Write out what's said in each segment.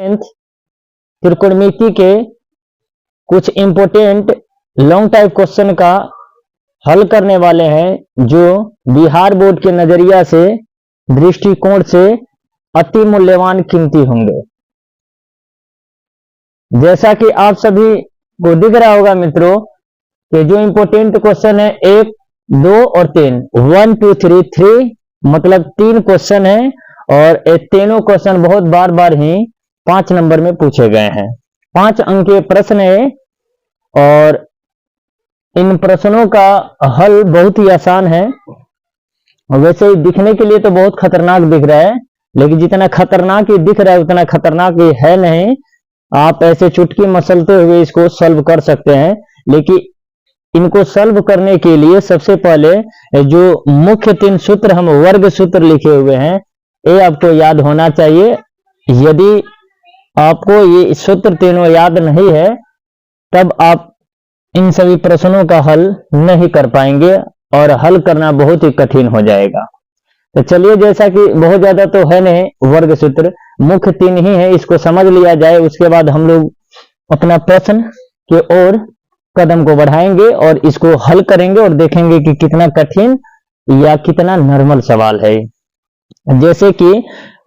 10th त्रिकोणमिति के कुछ important long type question का हल करने वाले हैं जो बिहार बोर्ड के नजरिया से दृष्टिकोण से अति मूल्यवान कीमती होंगे। जैसा कि आप सभी को दिख रहा होगा मित्रों कि जो इंपोर्टेंट क्वेश्चन है 1, 2 और 3, 1 2 3 3 मतलब 3 क्वेश्चन है और ये तीनों क्वेश्चन बहुत बार बार ही 5 नंबर में पूछे गए हैं। 5 अंक के प्रश्न है और इन प्रश्नों का हल बहुत ही आसान है। वैसे दिखने के लिए तो बहुत खतरनाक दिख रहा है, लेकिन जितना खतरनाक ही दिख रहा है उतना खतरनाक ही है नहीं। आप ऐसे चुटकी मसलते हुए इसको सॉल्व कर सकते हैं, लेकिन इनको सॉल्व करने के लिए सबसे पहले जो मुख्य 3 सूत्र हम वर्ग सूत्र लिखे हुए हैं ये आपको याद होना चाहिए। यदि आपको ये सूत्र तीनों याद नहीं है तब आप इन सभी प्रश्नों का हल नहीं कर पाएंगे और हल करना बहुत ही कठिन हो जाएगा। तो चलिए, जैसा कि बहुत ज्यादा तो है नहीं वर्ग सूत्र, मुख्य 3 ही है, इसको समझ लिया जाए। उसके बाद हम लोग अपना प्रश्न के ओर कदम को बढ़ाएंगे और इसको हल करेंगे और देखेंगे कि कितना कठिन या कितना नॉर्मल सवाल है। जैसे कि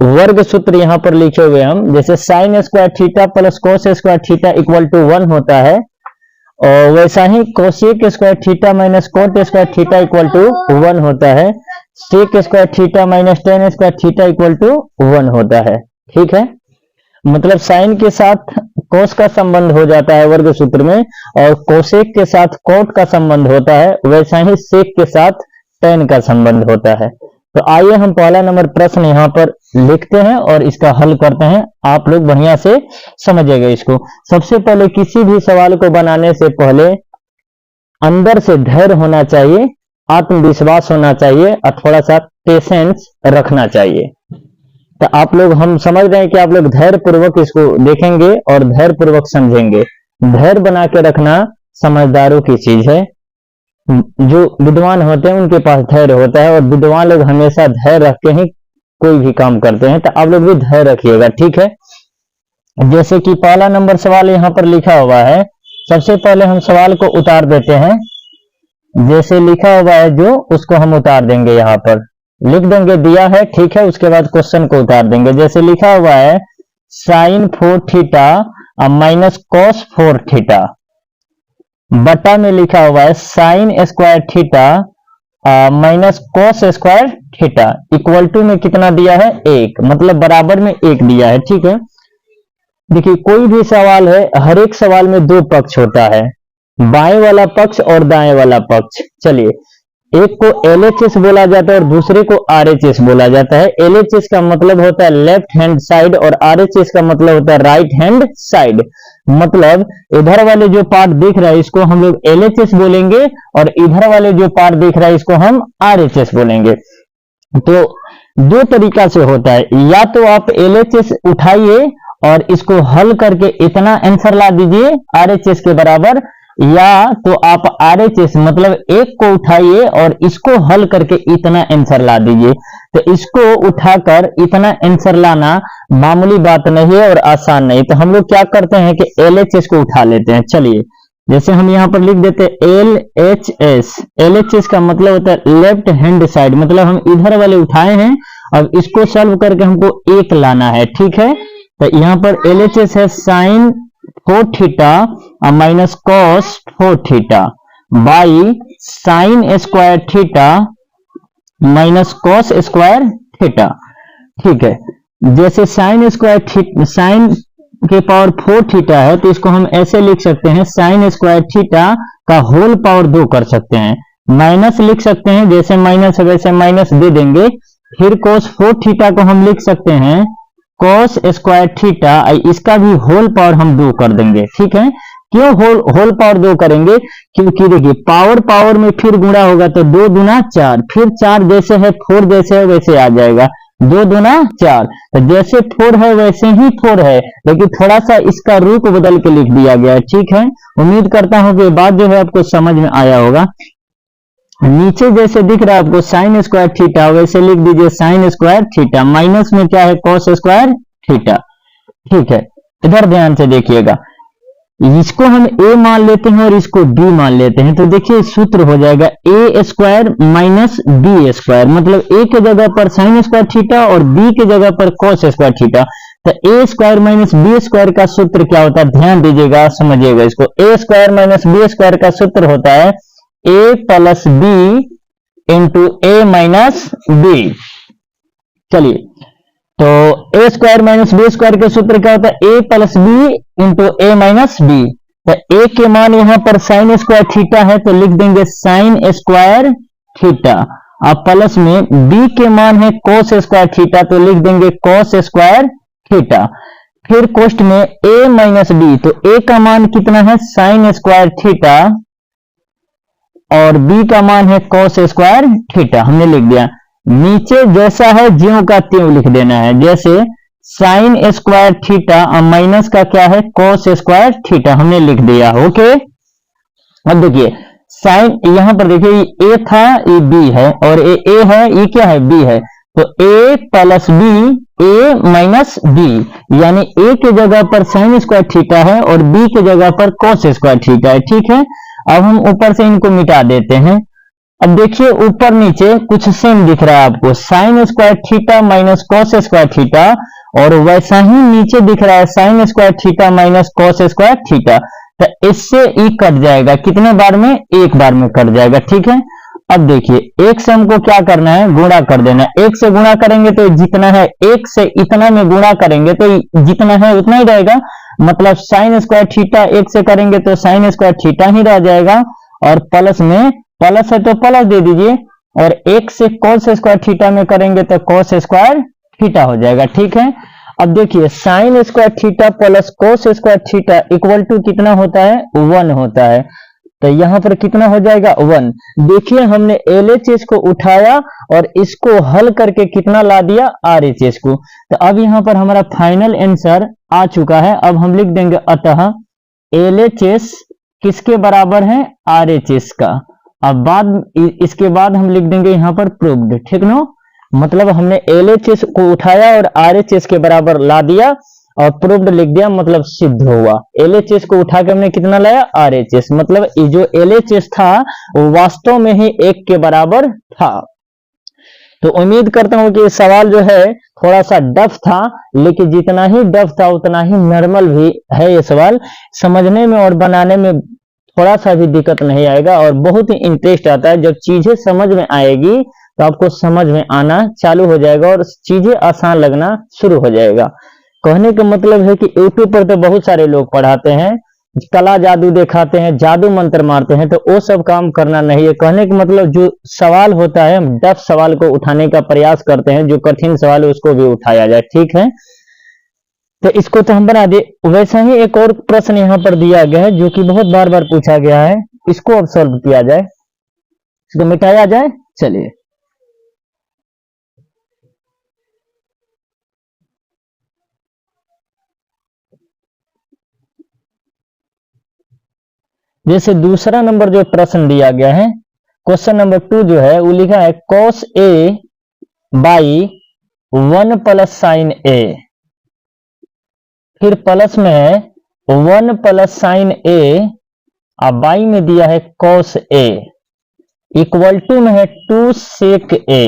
वर्ग सूत्र यहाँ पर लिखे हुए हम, जैसे sine square theta plus cos square theta equal to 1 होता है, और वैसा ही cosec square theta minus cot square theta equal to 1 होता है। Sec square theta minus tan square theta equal to 1 होता है। ठीक है, मतलब साइन के साथ कोस का संबंध हो जाता है वर्ग सूत्र में, और कोसेक के साथ कोट का संबंध होता है, वैसा ही सेक के साथ टेन का संबंध होता है। तो आइए हम पहला नंबर प्रश्न यहाँ पर लिखते हैं और इसका हल करते हैं। आप लोग बढ़िया से समझिएगा इसको। सबसे पहले किसी भी सवाल को बनाने से पहले अंदर से धैर्य होना चाहिए, आत्मविश्वास होना चाहिए और थोड़ा सा पेशेंस रखना चाहिए। तो आप लोग, हम समझ रहे हैं कि आप लोग धैर्य पूर्वक इसको देखेंगे और धैर्य पूर्वक समझेंगे। धैर्य बना के रखना समझदारों की चीज है। जो विद्वान होते हैं उनके पास धैर्य होता है और विद्वान लोग हमेशा धैर्य रख के ही कोई भी काम करते हैं। तो आप लोग भी धैर्य रखिएगा, ठीक है। जैसे कि पहला नंबर सवाल यहाँ पर लिखा हुआ है, सबसे पहले हम सवाल को उतार देते हैं। जैसे लिखा हुआ है जो, उसको हम उतार देंगे, यहाँ पर लिख देंगे, दिया है, ठीक है। उसके बाद क्वेश्चन को उतार देंगे। जैसे लिखा हुआ है sine 4 theta minus cos 4 theta, बटा में लिखा हुआ है sine square theta minus cos square theta equal to में कितना दिया है 1, मतलब बराबर में 1 दिया है। ठीक है, देखिए कोई भी सवाल है, हर एक सवाल में 2 पक्ष होता है, बाएं वाला पक्ष और दाएं वाला पक्ष। चलिए, एक को LHS बोला जाता है और दूसरे को RHS बोला जाता है। LHS का मतलब होता है लेफ्ट हैंड साइड और RHS का मतलब होता है राइट हैंड साइड। मतलब इधर वाले जो पार्ट दिख रहा है इसको हम लोग LHS बोलेंगे और इधर वाले जो पार्ट दिख रहा है इसको हम RHS बोलेंगे। तो 2 तरीका से होता है, या तो आप LHS उठाइए और इसको हल करके इतना आंसर ला दीजिए RHS के बराबर, या तो आप RHS मतलब 1 को उठाइए और इसको हल करके इतना आंसर ला दीजिए। तो इसको उठाकर इतना आंसर लाना मामूली बात नहीं है और आसान नहीं। तो हम लोग क्या करते हैं कि LHS को उठा लेते हैं। चलिए, जैसे हम यहाँ पर लिख देते हैं LHS। LHS का मतलब होता है लेफ्ट हैंड साइड, मतलब हम इधर वाले उठाए हैं, अब इसको सॉल्व करके हमको 1 लाना है। ठीक है, तो यहाँ पर LHS है sine 4 theta minus cos 4 theta by sine square theta minus cos square theta. ठीक है, जैसे साइन स्क्वायर साइन के पावर 4 थीटा है तो इसको हम ऐसे लिख सकते हैं, साइन स्क्वायर थीटा का होल पावर 2 कर सकते हैं, माइनस लिख सकते हैं, जैसे माइनस है वैसे माइनस दे देंगे। फिर कॉस 4 थीटा को हम लिख सकते हैं कॉस स्क्वायर थीटा, इसका भी होल पावर हम 2 कर देंगे। ठीक है, क्यों होल पावर 2 करेंगे? क्योंकि देखिए पावर में फिर गुणा होगा तो 2 दूना 4, फिर 4 जैसे है 4 जैसे है वैसे आ जाएगा, 2 दूना 4। तो जैसे 4 है वैसे ही 4 है, लेकिन थोड़ा सा इसका रूप बदल के लिख दिया गया है। ठीक है, उम्मीद करता हूं कि बात जो है आपको समझ में आया होगा। नीचे जैसे दिख रहा है आपको साइन स्क्वायर थीटा, वैसे लिख दीजिए साइन स्क्वायर थीटा, माइनस में क्या है कॉस स्क्वायर थीटा। ठीक है, इधर ध्यान से देखिएगा, इसको हम a मान लेते हैं और इसको b मान लेते हैं, तो देखिए सूत्र हो जाएगा a square minus b square, मतलब a के जगह पर साइन स्क्वायर थीटा और b के जगह पर कॉस स्क्वायर थीटा। तो a square minus b square का सूत्र क्या होता है, ध्यान दीजिएगा, समझिएगा इसको। a square minus b square का सूत्र होता है a plus b into a minus b। चलिए, तो a square minus b square का सूत्र क्या होता है, a plus b into a minus b। तो a के मान यहां पर साइन स्क्वायर थीटा है, तो लिख देंगे साइन स्क्वायर थीटा। अब प्लस में b के मान है कोस स्क्वायर थीटा, तो लिख देंगे कोस स्क्वायर थीटा। फिर कोष्ट में a माइनस b, तो a का मान कितना है, साइन स्क्वायर थीटा, और b का मान है कोस स्क्वायर थीटा, हमने लिख दिया। नीचे जैसा है ज्यों का त्यों लिख देना है, जैसे साइन स्क्वायर थीटा और माइनस का क्या है, कोस स्क्वायर थीटा, हमने लिख दिया। ओके, अब देखिए साइन, यहां पर देखिए a था, ये b है, और ये a है, ये क्या है, b है, तो a plus b, a minus b, यानी a के जगह पर साइन स्क्वायर थीटा है और b के जगह पर कोस स्क्वायर थीटा है। ठीक है, अब हम ऊपर से इनको मिटा देते हैं। अब देखिए ऊपर नीचे कुछ सेम दिख रहा है आपको, sign square theta minus cos square theta, और वैसा ही नीचे दिख रहा है sine square theta minus cos square theta. तो इससे ई कट जाएगा, कितने बार में, एक बार में कट जाएगा। ठीक है, अब देखिए एक से हमको क्या करना है, गुणा कर देना है। एक से गुणा करेंगे तो जितना है, एक से इतना में गुणा करेंगे तो जितना है उतना ही रहेगा, मतलब साइन स्क्वायर थीटा एक से करेंगे तो साइन स्क्वायर थीटा ही रह जाएगा, और प्लस में प्लस है तो प्लस दे दीजिए, और एक से कॉस स्क्वायर थीटा में करेंगे तो कॉस स्क्वायर थीटा हो जाएगा। ठीक है, अब देखिए sine square theta plus cos square theta equal to कितना होता है, 1 होता है। तो यहां पर कितना हो जाएगा, 1। देखिए हमने LHS को उठाया और इसको हल करके कितना ला दिया, RHS को। तो अब यहां पर हमारा फाइनल आंसर आ चुका है। अब हम लिख देंगे अतः LHS किसके बराबर है, RHS का। अब इसके बाद हम लिख देंगे यहां पर प्रूव्ड। ठीक नो, मतलब हमने LHS को उठाया और RHS के बराबर ला दिया और प्रूव्ड लिख दिया, मतलब सिद्ध हुआ। LHS को उठा के हमने कितना लाया, RHS, मतलब ये जो LHS था वो वास्तव में ही 1 के बराबर था। तो उम्मीद करता हूं कि ये सवाल जो है थोड़ा सा डफ था, लेकिन जितना ही डफ था उतना ही नॉर्मल भी है। ये सवाल समझने में और बनाने में थोड़ा सा भी दिक्कत नहीं आएगा, और बहुत ही इंटरेस्ट आता है। जब चीजें समझ में आएगी तो आपको समझ में आना चालू हो जाएगा और चीजें आसान लगना शुरू हो जाएगा। कहने का मतलब है कि यूट्यूब पर तो बहुत सारे लोग पढ़ाते हैं, कला जादू दिखाते हैं, जादू मंत्र मारते हैं, तो वो सब काम करना नहीं है। कहने का मतलब जो सवाल होता है, हम डफ सवाल को उठाने का प्रयास करते हैं, जो कठिन सवाल है उसको भी उठाया जाए। ठीक है, तो इसको तो हम बना दे। वैसा ही एक और प्रश्न यहाँ पर दिया गया है जो कि बहुत बार बार पूछा गया है, इसको अब सॉल्व किया जाए, इसको मिटाया जाए। चलिए, जैसे दूसरा नंबर जो प्रश्न दिया गया है, क्वेश्चन नंबर 2 जो है वो लिखा है cos A by 1 plus sign A, फिर प्लस में है 1 प्लस साइन A, और बाई में दिया है cos A, इक्वल टू में है 2 sec A।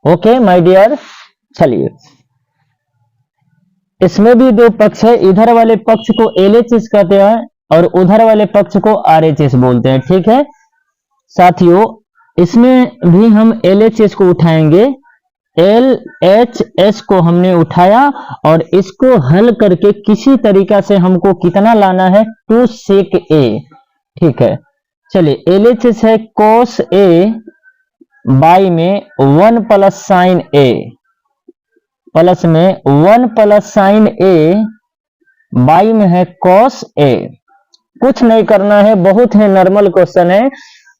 Okay my dear, चलिए इसमें भी दो पक्ष है, इधर वाले पक्ष को LHS कहते हैं और उधर वाले पक्ष को RHS बोलते हैं। ठीक है साथियों, इसमें भी हम LHS को उठाएंगे। LHS को हमने उठाया और इसको हल करके किसी तरीका से हमको कितना लाना है, 2 sec A। ठीक है, चलिए LHS है cos A बाई में 1 प्लस साइन A, प्लस में 1 प्लस साइन A बाई में है cos A। कुछ नहीं करना है, बहुत ही नॉर्मल क्वेश्चन है,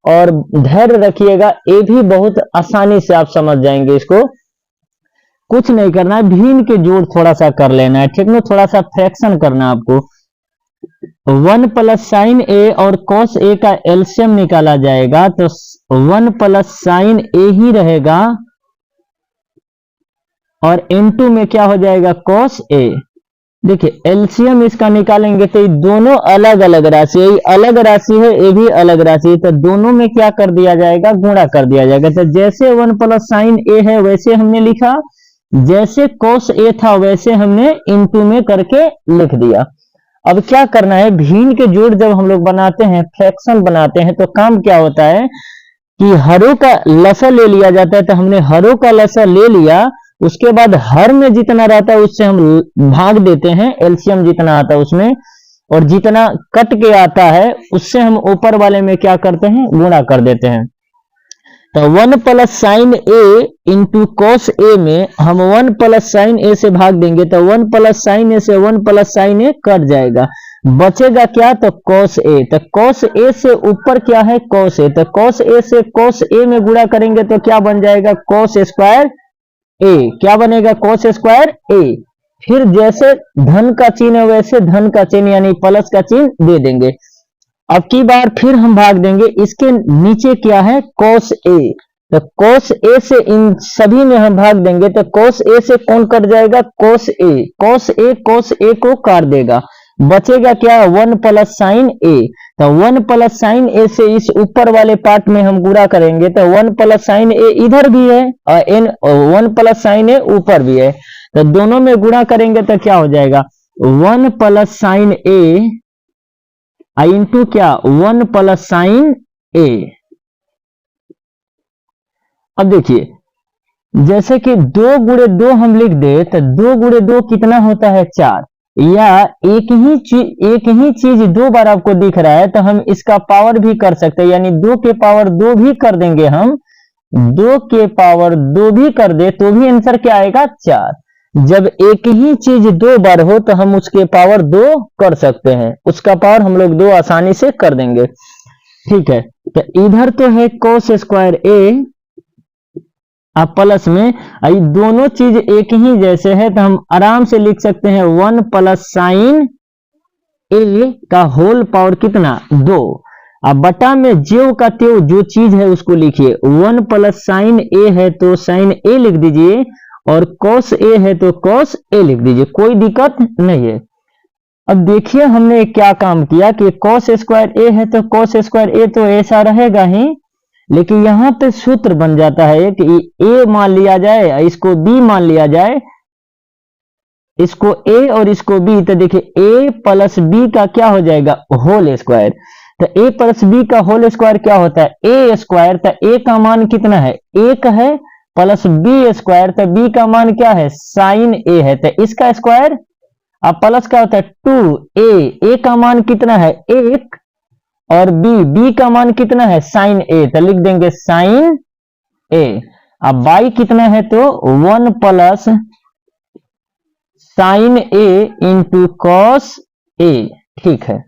और धैर्य रखिएगा, ये भी बहुत आसानी से आप समझ जाएंगे इसको। कुछ नहीं करना है, भिन्न के जोड़ थोड़ा सा कर लेना है। ठीक है, थोड़ा सा फ्रैक्शन करना है आपको। 1 प्लस साइन A और cos A का एलसीएम निकाला जाएगा, तो 1 प्लस साइन A ही रहेगा, और इनटू में क्या हो जाएगा, cos A। देखिए एलसीएम इसका निकालेंगे तो ये दोनों अलग अलग राशि है, ये अलग राशि है, ये भी अलग राशि है, तो दोनों में क्या कर दिया जाएगा, गुणा कर दिया जाएगा। तो जैसे 1 प्लस साइन ए है वैसे हमने लिखा, जैसे कोस ए था वैसे हमने इनटू में करके लिख दिया। अब क्या करना है, भिन्न के जोड़ जब हम लोग बनाते हैं, फ्रैक्शन बनाते हैं, तो काम क्या होता है कि हरों का लसा ले लिया जाता है। तो हमने हरों का लसा ले लिया, उसके बाद हर में जितना रहता है उससे हम भाग देते हैं, एलसीएम जितना आता है उसमें, और जितना कट के आता है उससे हम ऊपर वाले में क्या करते हैं, गुणा कर देते हैं। तो 1 plus sign A into cos A में हम 1 प्लस साइन ए से भाग देंगे, तो 1 प्लस साइन ए से 1 प्लस साइन ए कट जाएगा, बचेगा क्या, तो कॉस ए। तो कॉस ए से ऊपर क्या है, कॉस ए, तो कॉस ए से कॉस ए में गुणा करेंगे तो क्या बन जाएगा, कॉस स्क्वायर ए। क्या बनेगा, कॉस स्क्वायर ए। फिर जैसे धन का चिन्ह है वैसे धन का चिन्ह यानी प्लस का चिन्ह दे देंगे। अब की बार फिर हम भाग देंगे, इसके नीचे क्या है, कॉस ए, तो कॉस ए से इन सभी में हम भाग देंगे, तो कॉस ए से कौन कट जाएगा, कॉस ए। कॉस ए को काट देगा, बचेगा क्या, 1 प्लस साइन ए। तो 1 प्लस साइन ए से इस ऊपर वाले पार्ट में हम गुणा करेंगे, तो 1 प्लस साइन ए इधर भी है और 1 प्लस साइन ए ऊपर भी है, तो दोनों में गुणा करेंगे तो क्या हो जाएगा, 1 प्लस साइन ए इंटू क्या, 1 प्लस साइन ए। अब देखिए जैसे कि 2 गुणे 2 हम लिख दे, तो 2 गुणे 2 कितना होता है, 4, या एक ही चीज 2 बार आपको दिख रहा है तो हम इसका पावर भी कर सकते हैं, यानी 2 के पावर 2 भी कर देंगे हम, 2 के पावर 2 भी कर दे तो भी आंसर क्या आएगा, 4। जब एक ही चीज 2 बार हो तो हम उसके पावर 2 कर सकते हैं, उसका पावर हम लोग 2 आसानी से कर देंगे। ठीक है, तो इधर तो है cos स्क्वायर ए, अब प्लस में ये दोनों चीज एक ही जैसे है तो हम आराम से लिख सकते हैं 1 प्लस साइन ए का होल पावर कितना, 2। अब बटा में ज्यों का त्यों जो चीज है उसको लिखिए, 1 प्लस साइन ए है तो साइन ए लिख दीजिए, और cos ए है तो cos ए लिख दीजिए, कोई दिक्कत नहीं है। अब देखिए हमने क्या काम किया कि cos स्क्वायर ए है तो cos स्क्वायर ए तो ऐसा रहेगा ही, लेकिन यहां पे सूत्र बन जाता है कि a मान लिया जाए, इसको b मान लिया जाए, इसको a और इसको b, तो देखिए a प्लस b का क्या हो जाएगा, होल स्क्वायर। तो a प्लस b का होल स्क्वायर क्या होता है, a स्क्वायर। तो a का मान कितना है, 1 है, प्लस b स्क्वायर, तो b का मान क्या है, साइन a है, तो इसका स्क्वायर। अब प्लस क्या होता है, 2a, a का मान कितना है, 1, और b का मान कितना है, साइन ए, तो लिख देंगे साइन ए। अब बाई कितना है, तो 1 plus sign A into cos A. ठीक है,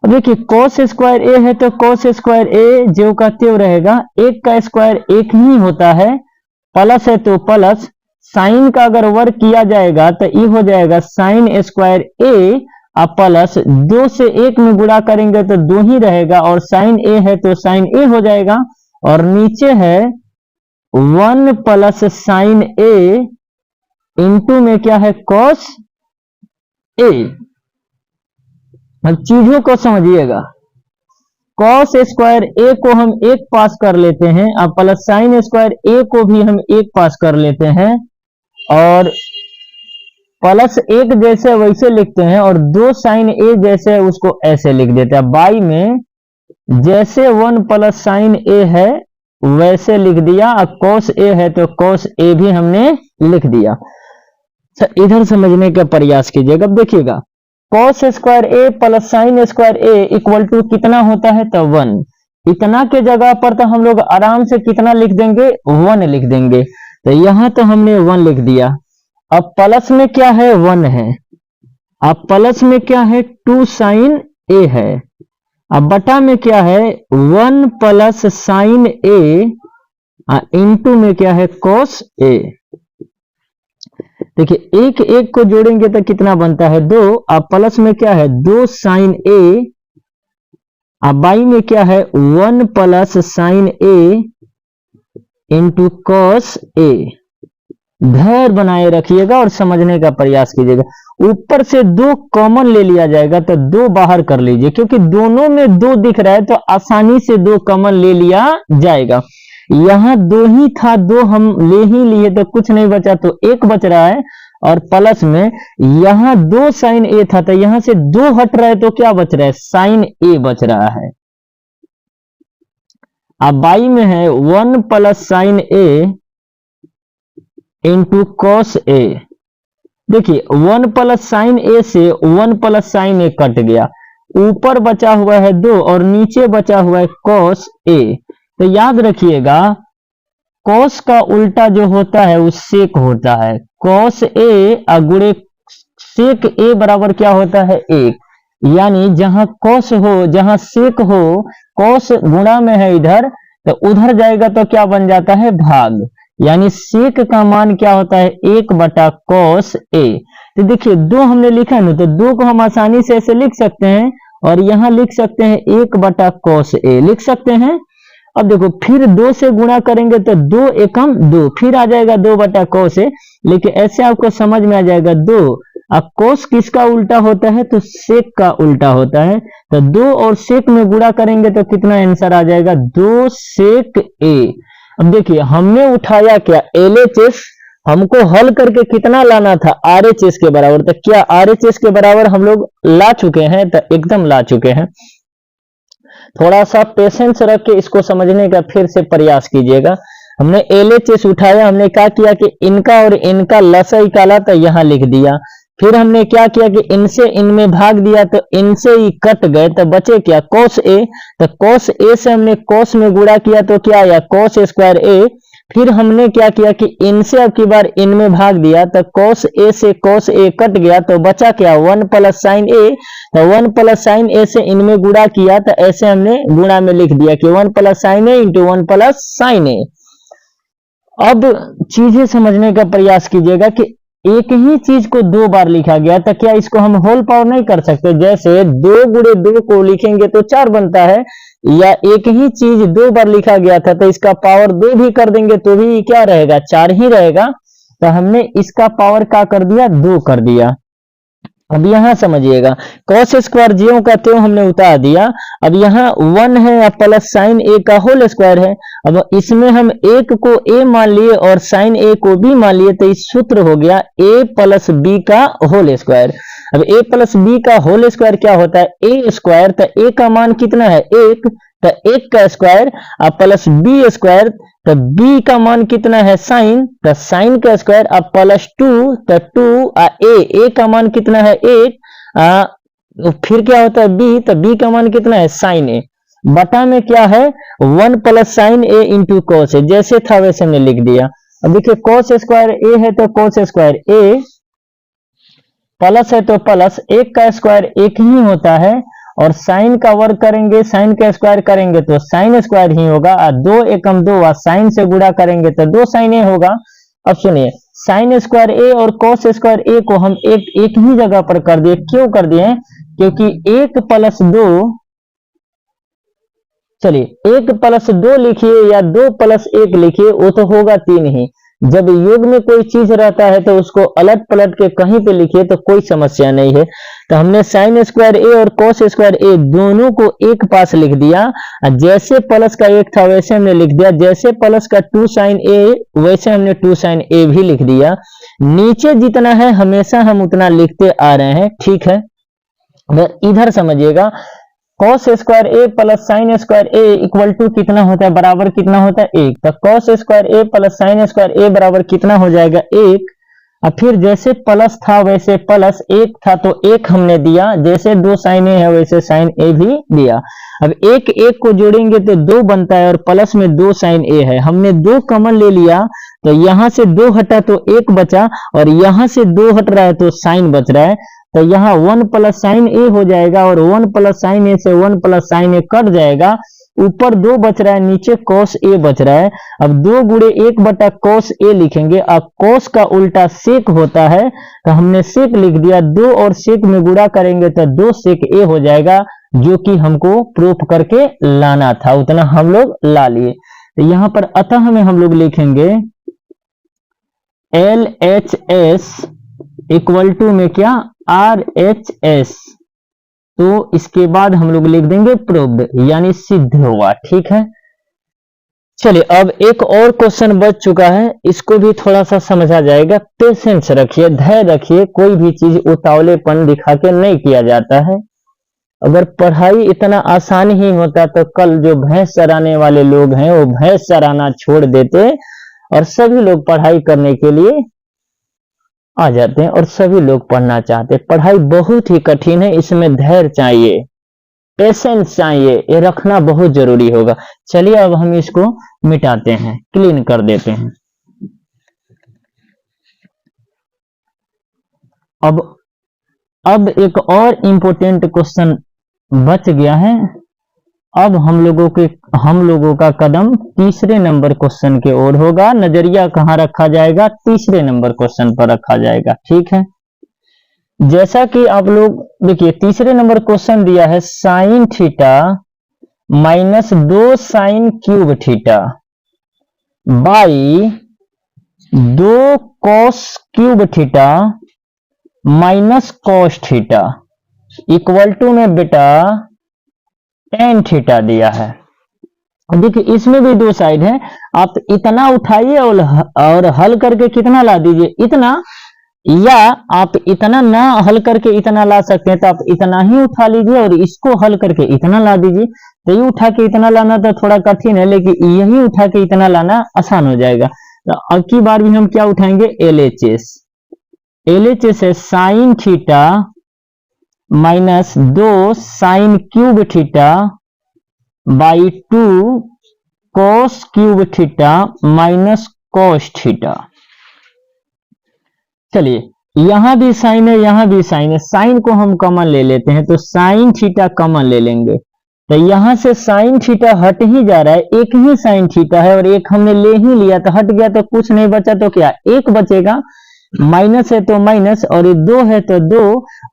देखिए cos स्क्वायर ए है तो cos स्क्वायर ए जो का त्यों रहेगा, 1 का स्क्वायर 1 ही होता है, प्लस है तो प्लस, साइन का अगर वर्ग किया जाएगा तो ये हो जाएगा साइन स्क्वायर ए, अब प्लस 2 से 1 में गुणा करेंगे तो 2 ही रहेगा, और साइन ए है तो साइन ए हो जाएगा, और नीचे है 1 प्लस साइन ए इंटू में क्या है, cos ए। अब चीजों को समझिएगा, cos स्क्वायर ए को हम 1 पास कर लेते हैं, अब प्लस साइन स्क्वायर ए को भी हम 1 पास कर लेते हैं, और प्लस 1 जैसे वैसे लिखते हैं, और 2 साइन ए जैसे उसको ऐसे लिख देते हैं। बाई में जैसे 1 प्लस साइन ए है वैसे लिख दिया, अब cos ए है तो cos ए भी हमने लिख दिया। इधर समझने का प्रयास कीजिएगा। अब देखिएगा cos square A plus sine square A equal to कितना होता है, तो 1। इतना के जगह पर तो हम लोग आराम से कितना लिख देंगे, 1 लिख देंगे, तो यहां तो हमने 1 लिख दिया। अब प्लस में क्या है, 1 है, अब प्लस में क्या है, 2 साइन ए है, अब बटा में क्या है, 1 प्लस साइन ए इंटू में क्या है, cos ए। देखिए 1 1 को जोड़ेंगे तो कितना बनता है, 2, अब प्लस में क्या है, 2 साइन ए, अब बाई में क्या है, 1 प्लस साइन ए इंटू cos ए। धैर्य बनाए रखिएगा और समझने का प्रयास कीजिएगा। ऊपर से 2 कॉमन ले लिया जाएगा तो 2 बाहर कर लीजिए, क्योंकि दोनों में 2 दिख रहा है तो आसानी से 2 कॉमन ले लिया जाएगा। यहाँ 2 ही था, 2 हम ले ही लिए तो कुछ नहीं बचा, तो 1 बच रहा है। और प्लस में यहाँ 2 साइन ए था तो यहाँ से 2 हट रहा है तो क्या बच रहा है, साइन ए बच रहा है। अब बाई में है 1 plus sign A into cos A. देखिए 1 प्लस साइन ए से 1 प्लस साइन ए कट गया, ऊपर बचा हुआ है 2 और नीचे बचा हुआ है कॉस ए। तो याद रखिएगा कॉस का उल्टा जो होता है वो सेक होता है। कॉस ए गुणे सेक ए बराबर क्या होता है, 1। यानी जहां कॉस हो जहां सेक हो, कॉस गुणा में है इधर तो उधर जाएगा तो क्या बन जाता है, भाग। यानी सेक का मान क्या होता है, 1 बटा कॉस ए। तो देखिए 2 हमने लिखा है ना, तो 2 को हम आसानी से ऐसे लिख सकते हैं और यहां लिख सकते हैं 1 बटा कॉस ए लिख सकते हैं। अब देखो फिर 2 से गुणा करेंगे तो 2 एकम 2, फिर आ जाएगा 2 बटा कॉस ए। लेकिन ऐसे आपको समझ में आ जाएगा 2। अब कॉस किसका उल्टा होता है, तो सेक का उल्टा होता है। तो 2 और सेक में गुणा करेंगे तो कितना आंसर आ जाएगा, 2 सेक ए। अब देखिए हमने उठाया क्या, एलएचएस हमको हल करके कितना लाना था, आरएचएस के बराबर। तो क्या आरएचएस के बराबर हम लोग ला चुके हैं, तो एकदम ला चुके हैं। थोड़ा सा पेशेंस रख के इसको समझने का फिर से प्रयास कीजिएगा। हमने एलएचएस उठाया, हमने क्या किया कि इनका और इनका लसा निकाला तो यहां लिख दिया। फिर हमने क्या किया कि इनसे इनमें भाग दिया तो इनसे ही कट गए तो बचे क्या, cos a। तो cos a से हमने cos में गुणा किया तो क्या आया, cos स्क्वायर a। फिर हमने क्या किया कि इनसे अब की बार इनमें भाग दिया तो cos a से cos a कट गया तो बचा क्या, 1 प्लस साइन a। तो 1 प्लस साइन a से इनमें गुणा किया तो ऐसे हमने गुणा में लिख दिया कि 1 plus sign a into 1 plus sign a। अब चीजें समझने का प्रयास कीजिएगा कि एक ही चीज को 2 बार लिखा गया तो क्या इसको हम होल पावर नहीं कर सकते। जैसे 2 गुणे 2 को लिखेंगे तो 4 बनता है, या एक ही चीज 2 बार लिखा गया था तो इसका पावर 2 भी कर देंगे तो भी क्या रहेगा, 4 ही रहेगा। तो हमने इसका पावर क्या कर दिया, 2 कर दिया। अब यहां समझिएगा cos स्क्वायर ज्यों का त्यों हमने उतार दिया। अब यहाँ 1 है प्लस साइन ए का होल स्क्वायर है। अब इसमें हम 1 को a मान लिए और साइन ए को b मान लिए तो इस सूत्र हो गया a प्लस बी का होल स्क्वायर। अब a प्लस बी का होल स्क्वायर क्या होता है, a स्क्वायर। तो a का मान कितना है, 1। तो 1 का स्क्वायर अब प्लस बी स्क्वायर। तो b का मान कितना है, साइन। तो साइन का स्क्वायर अब प्लस 2। तो 2 a का मान कितना है, 1। फिर क्या होता है b। तो b का मान कितना है, साइन ए। बटा में क्या है, 1 plus sign A into cos A. जैसे था वैसे हमने लिख दिया। अब देखिए कॉस स्क्वायर ए है तो कॉस स्क्वायर ए, प्लस है तो प्लस, 1 का स्क्वायर 1 ही होता है। और साइन का वर्ग करेंगे, साइन का स्क्वायर करेंगे तो साइन स्क्वायर ही होगा। 2 एकम 2 साइन से गुणा करेंगे तो 2 साइन ए होगा। अब सुनिए साइन स्क्वायर ए और कॉस स्क्वायर ए को हम एक ही जगह पर कर दिए। क्यों कर दिए, क्योंकि 1 प्लस 2, चलिए 1 प्लस 2 लिखिए या 2 प्लस 1 लिखिए, वो तो होगा 3 ही। जब योग में कोई चीज रहता है तो उसको अलट पलट के कहीं पे लिखिए तो कोई समस्या नहीं है। तो हमने साइन स्क्वायर ए और कॉस स्क्वायर ए दोनों को एक पास लिख दिया। जैसे प्लस का 1 था वैसे हमने लिख दिया। जैसे प्लस का 2 साइन ए वैसे हमने 2 साइन ए भी लिख दिया। नीचे जितना है हमेशा हम उतना लिखते आ रहे हैं, ठीक है। इधर समझिएगा cos square A plus sine square A equal to कितना होता है, बराबर कितना होता है, 1। तो cos square A plus sine square ए बराबर कितना हो जाएगा, 1। अब फिर जैसे प्लस था वैसे प्लस 1 था तो 1 हमने दिया। जैसे 2 साइन ए है वैसे साइन ए भी दिया। अब 1 को जोड़ेंगे तो 2 बनता है और प्लस में 2 साइन ए है। हमने 2 कॉमन ले लिया तो यहां से 2 हटा तो 1 बचा और यहां से 2 हट रहा है तो साइन बच रहा है। तो यहाँ 1 प्लस साइन ए हो जाएगा और 1 प्लस साइन ए से 1 प्लस साइन ए कट जाएगा। ऊपर 2 बच रहा है, नीचे cos ए बच रहा है। अब 2 गुणे 1 बटा cos ए लिखेंगे। अब cos का उल्टा सेक होता है तो हमने सेक लिख दिया। 2 और सेक में गुणा करेंगे तो 2 सेक ए हो जाएगा, जो कि हमको प्रूफ करके लाना था, उतना हम लोग ला लिए। तो यहाँ पर अतः में हम लोग लिखेंगे LHS इक्वल टू में क्या RHS, तो इसके बाद हम लोग लिख देंगे प्रूव्ड, यानी सिद्ध हुआ। ठीक है, चलिए अब एक और क्वेश्चन बच चुका है, इसको भी थोड़ा सा समझा जाएगा। पेशेंस रखिए, धैर्य रखिए, कोई भी चीज उतावलेपन दिखा के नहीं किया जाता है। अगर पढ़ाई इतना आसान ही होता तो कल जो भैंस चराने वाले लोग हैं वो भैंस चराना छोड़ देते और सभी लोग पढ़ाई करने के लिए आ जाते हैं और सभी लोग पढ़ना चाहते। पढ़ाई बहुत ही कठिन है, इसमें धैर्य चाहिए, पेशेंस चाहिए, ये रखना बहुत जरूरी होगा। चलिए अब हम इसको मिटाते हैं, क्लीन कर देते हैं। अब एक और इम्पोर्टेंट क्वेश्चन बच गया है। अब हम लोगों का कदम तीसरे नंबर क्वेश्चन के ओर होगा। नजरिया कहाँ रखा जाएगा? तीसरे नंबर क्वेश्चन पर रखा जाएगा। ठीक है, जैसा कि आप लोग देखिए तीसरे नंबर क्वेश्चन दिया है sine theta minus 2 sine cube theta by 2 cos cube theta minus cos theta equal to में बेटा टेन थीटा दिया है। देखिए इसमें भी दो साइड है, आप इतना उठाइए और हल करके कितना ला दीजिए इतना, या आप इतना ना हल करके इतना ला सकते हैं तो आप इतना ही उठा लीजिए और इसको हल करके इतना ला दीजिए। तो ये उठा के इतना लाना तो थोड़ा कठिन है, लेकिन यही उठा के इतना लाना आसान हो जाएगा। तो अब की बार भी हम क्या उठाएंगे? LHS है sine theta minus 2 sine cube theta by 2 cos cube theta minus cos theta. चलिए यहां भी साइन है, यहां भी साइन है, साइन को हम कॉमन ले लेते हैं, तो साइन थीटा कॉमन ले लेंगे। तो यहां से साइन थीटा हट ही जा रहा है, एक ही साइन थीटा है और एक हमने ले ही लिया तो हट गया, तो कुछ नहीं बचा, तो क्या एक बचेगा, माइनस है तो माइनस, और ये 2 है तो 2,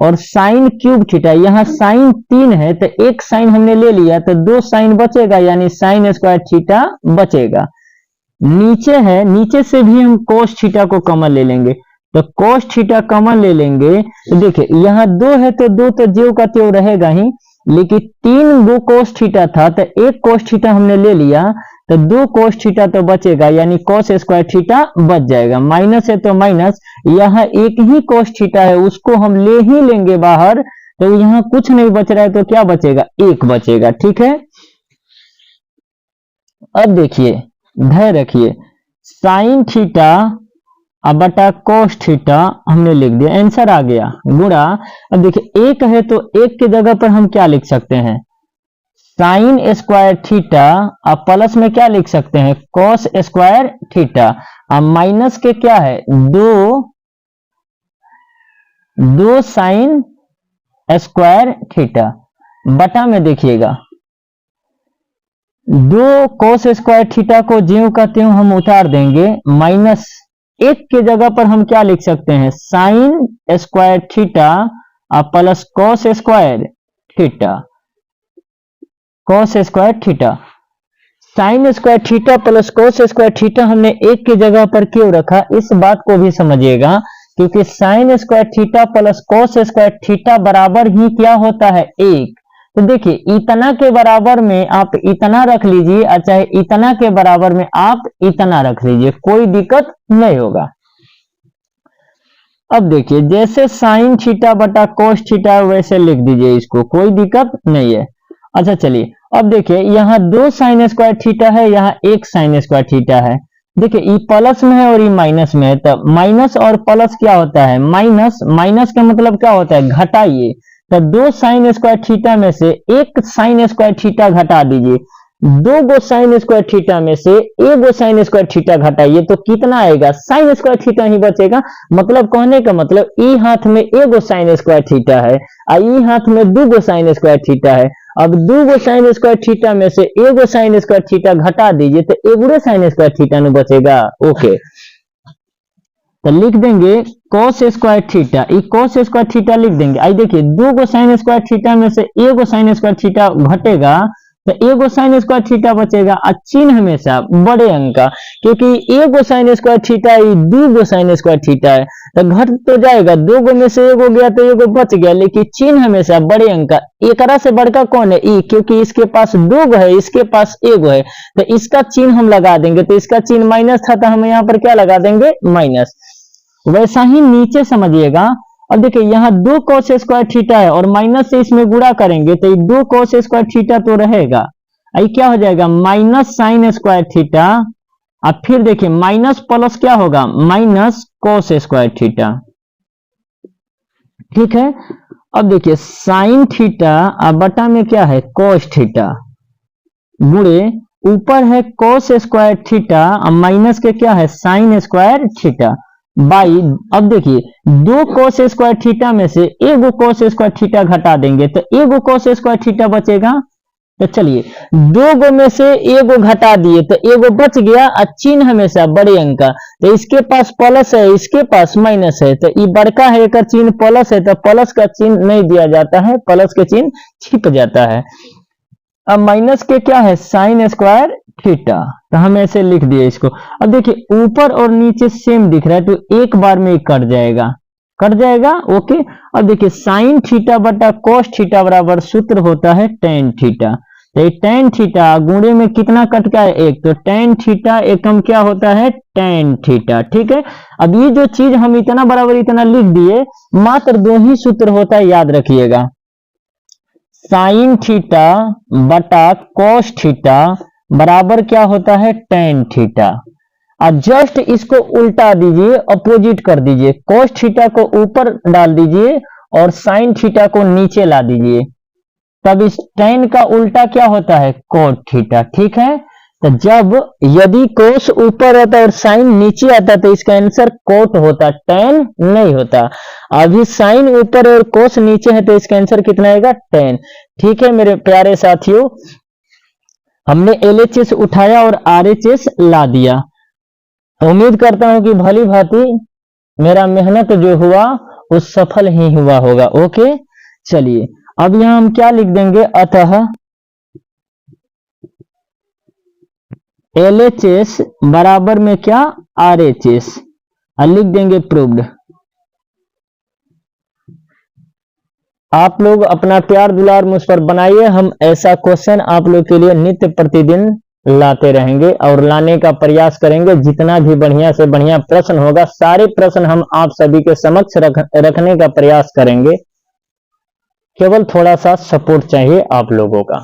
और साइन क्यूब थीटा, यहाँ साइन 3 है तो एक साइन हमने ले लिया तो 2 साइन बचेगा, यानी साइन स्क्वायर थीटा बचेगा। नीचे है, नीचे से भी हम कोस थीटा को कॉमन ले लेंगे, तो कोस थीटा कॉमन ले लेंगे। तो देखिए यहाँ 2 है तो 2 तो ज्यों का त्यों रहेगा ही, लेकिन 3 गो कोस थीटा था तो एक कोस थीटा हमने ले लिया तो 2 कोस थीटा तो बचेगा, यानी कोस स्क्वायर थीटा बच जाएगा। माइनस है तो माइनस, यहाँ एक ही कोस थीटा है उसको हम ले ही लेंगे बाहर, तो यहाँ कुछ नहीं बच रहा है तो क्या बचेगा? 1 बचेगा। ठीक है, अब देखिए धैर्य रखिए, साइन थीटा अब बटा कोस थीटा हमने लिख दिया, आंसर आ गया गुणा। अब देखिए 1 है तो 1 की जगह पर हम क्या लिख सकते हैं? साइन स्क्वायर थीटा, अब प्लस में क्या लिख सकते हैं? Cos square theta. अब माइनस के क्या है? 2 साइन स्क्वायर थीटा बटा में देखिएगा 2 कॉस स्क्वायर थीटा को ज्यों का त्यों हम उतार देंगे, माइनस 1 की जगह पर हम क्या लिख सकते हैं? Sine square theta plus cos square theta, cos square theta. Sign square theta plus cos square theta हमने 1 की जगह पर क्यों रखा, इस बात को भी समझिएगा, क्योंकि sign square theta plus cos square theta बराबर ही क्या होता है? 1। तो देखिए इतना के बराबर में आप इतना रख लीजिए, चाहे इतना के बराबर में आप इतना रख लीजिए, कोई दिक्कत नहीं होगा। अब देखिए जैसे साइन थीटा बटा कोस थीटा वैसे लिख दीजिए इसको, कोई दिक्कत नहीं है। अच्छा चलिए अब देखिए यहाँ 2 साइन स्क्वायर थीटा है, यहाँ 1 साइन स्क्वायर थीटा है। देखिए ये प्लस में है और ये माइनस में है, तो माइनस और प्लस क्या होता है? माइनस। माइनस का मतलब क्या होता है? घटाइए। तो 2 साइन स्क्वायर थीटा में से 1 साइन स्क्वायर थीटा घटा दीजिए, 2 गो साइन स्क्वायर थीटा में से 1 गो साइन स्क्वायर थीटा घटाइए, तो कितना आएगा? साइन स्क्वायर थीटा ही बचेगा। मतलब कहने का मतलब ई हाथ में 1 गो साइन स्क्वायर थीटा है और ई हाथ में 2 गो साइन स्क्वायर थीटा है। अब 2 गो साइन स्क्वायर थीटा में से 1 गो साइन स्क्वायर थीटा घटा दीजिए तो 1 गो साइन स्क्वायर थीटा न बचेगा। ओके, तो लिख देंगे cos स्क्वायर थीटा, ये cos स्क्वायर थीटा लिख देंगे। आई देखिए 2 गो साइन स्क्वायर थीटा में से 1 गो साइन स्क्वायर थीटा घटेगा तो एगो साइन स्क्वायर थीटा बचेगा। और चिन्ह हमेशा बड़े अंक का, क्योंकि एगो साइन स्क्वायर थीटा है, दो गो साइन स्क्वायर थीटा है, तो घट तो जाएगा, दो गो में से एगो गया तो एगो बच गया, लेकिन चिन्ह हमेशा बड़े अंक का। एकरा से बड़का कौन है? ई, क्योंकि इसके पास दो गो है, इसके पास एगो है, तो इसका चिन्ह हम लगा देंगे। तो इसका चिन्ह माइनस था, तो हम यहाँ पर क्या लगा देंगे? माइनस। वैसा ही नीचे समझिएगा। अब देखिए यहाँ दो कॉस स्क्वायर थीटा है और माइनस से इसमें गुणा करेंगे तो ये दो कॉस स्क्वायर थीटा तो रहेगा, ये क्या हो जाएगा? Minus sign square theta. अब फिर देखिए माइनस प्लस क्या होगा? Minus cos square theta. ठीक है। अब देखिए साइन थीटा अब बटा में क्या है? कॉस थीटा, गुणे ऊपर है कॉस स्क्वायर थीटा और माइनस के क्या है? Sine square theta by. अब देखिए दो कॉस स्क्वायर थीटा में से एगो कॉस स्क्वायर थीटा घटा देंगे तो एगो कॉस स्क्वायर थीटा बचेगा। तो चलिए दो गो में से एगो घटा दिए तो एगो बच गया। और चिन्ह हमेशा बड़े अंक का, तो इसके पास प्लस है, इसके पास माइनस है, तो ये बड़का है, एक चिन्ह प्लस है, तो प्लस का चिन्ह नहीं दिया जाता है, प्लस के चिन्ह छिप जाता है। अब माइनस के क्या है? साइन स्क्वायर थीटा, तो हम ऐसे लिख दिए इसको। अब देखिए ऊपर और नीचे सेम दिख रहा है, तो एक बार में कट जाएगा, कट जाएगा। ओके। अब देखिए साइन थीटा बटा कॉस थीटा बराबर सूत्र होता है टेन थीटा। तो ये टेन थीटा गुणे में कितना कट का है? एक, तो टेन थीटा एकम क्या होता है? Tan theta. ठीक है। अब ये जो चीज हम इतना बराबर इतना लिख दिए, मात्र दो ही सूत्र होता है, याद रखिएगा। साइन थीटा बटा कॉस थीटा बराबर क्या होता है? Tan theta. अब जस्ट इसको उल्टा दीजिए, अपोजिट कर दीजिए, कॉस थीटा को ऊपर डाल दीजिए और साइन थीटा को नीचे ला दीजिए, तब इस टेन का उल्टा क्या होता है? Cot theta. ठीक है। तो जब यदि कोस ऊपर होता और साइन नीचे आता तो इसका आंसर कोट होता, टेन नहीं होता। अभी साइन ऊपर और कोस नीचे है तो इसका आंसर कितना आएगा? टेन। ठीक है मेरे प्यारे साथियों, हमने एलएचएस उठाया और आरएचएस ला दिया। उम्मीद करता हूं कि भली भांति मेरा मेहनत जो हुआ वो सफल ही हुआ होगा। ओके। चलिए अब यहां हम क्या लिख देंगे? अतः एलएचएस बराबर में क्या? आरएचएस, और लिख देंगे प्रूव्ड। आप लोग अपना प्यार दुलार मुझ पर बनाइए, हम ऐसा क्वेश्चन आप लोग के लिए नित्य प्रतिदिन लाते रहेंगे और लाने का प्रयास करेंगे। जितना भी बढ़िया से बढ़िया प्रश्न होगा, सारे प्रश्न हम आप सभी के समक्ष रखने का प्रयास करेंगे। केवल थोड़ा सा सपोर्ट चाहिए आप लोगों का।